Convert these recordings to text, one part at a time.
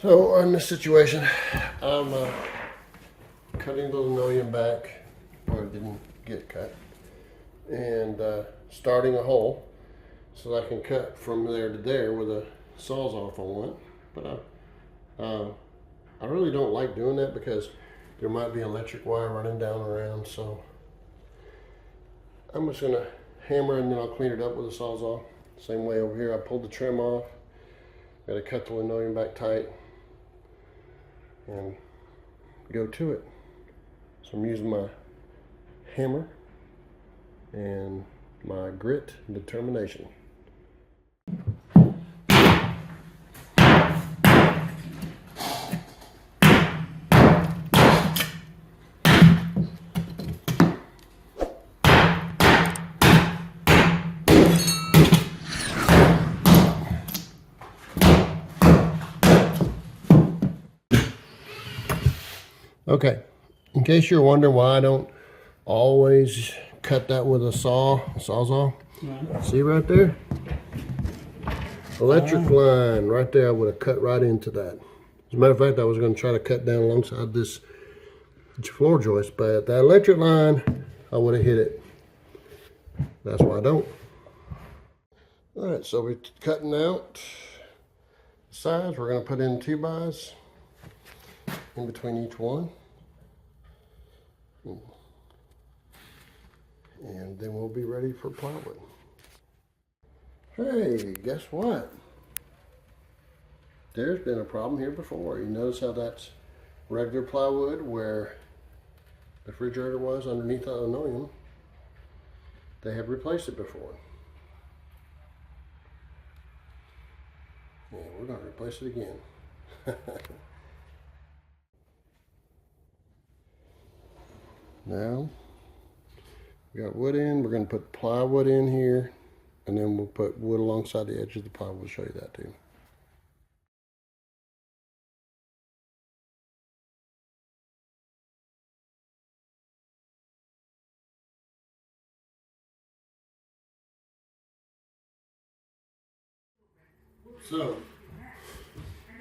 So in this situation, I'm cutting the linoleum back where it didn't get cut, and starting a hole so that I can cut from there to there with a Sawzall if I want. But I really don't like doing that because there might be electric wire running down around. So I'm just gonna hammer and then I'll clean it up with a Sawzall. Same way over here, I pulled the trim off. Got to cut the linoleum back tight and go to it. So I'm using my hammer and my grit and determination. Okay, in case you're wondering why I don't always cut that with a Sawzall, see right there? Electric line right there, I would have cut right into that. As a matter of fact, I was going to try to cut down alongside this floor joist, but that electric line, I would have hit it. That's why I don't. All right, so we're cutting out the sides. We're going to put in 2x in between each one. And then we'll be ready for plywood. Hey, guess what? There's been a problem here before. You notice how that's regular plywood where the refrigerator was underneath the linoleum. They have replaced it before. Yeah, we're going to replace it again. Now, we got wood in, we're going to put plywood in here, and then we'll put wood alongside the edge of the plywood. We'll show you that too. So,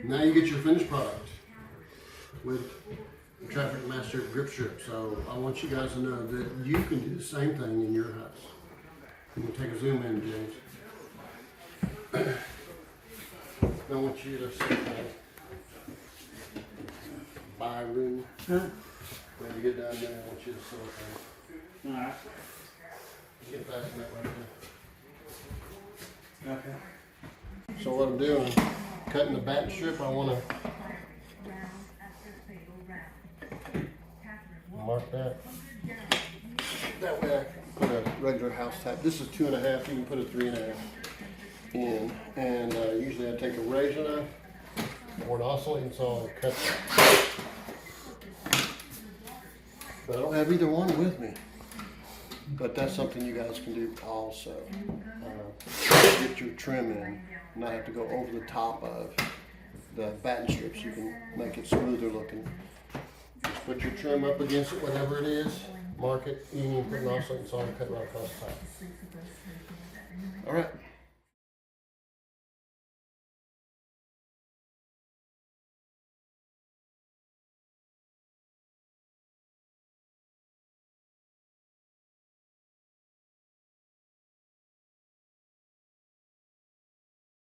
now you get your finished product with the Traffic Master grip strip. So I want you guys to know that you can do the same thing in your house. I'm going to take a zoom in, James. I want you to see buy room. When you get down there, I want you to see. Alright. Get back in that right there. Okay. So what I'm doing, cutting the batten strip, I want to mark that. That way I can put a regular house tap. This is 2.5. You can put a 3.5 in. And usually I take a razor knife or an oscillating saw and cut that. But I don't have either one with me. But that's something you guys can do also. Get your trim in, not have to go over the top of the batten strips. You can make it smoother looking. Just put your trim up against it, whatever it is, mark it. You can put an oscillating saw and cut right across the top. All right.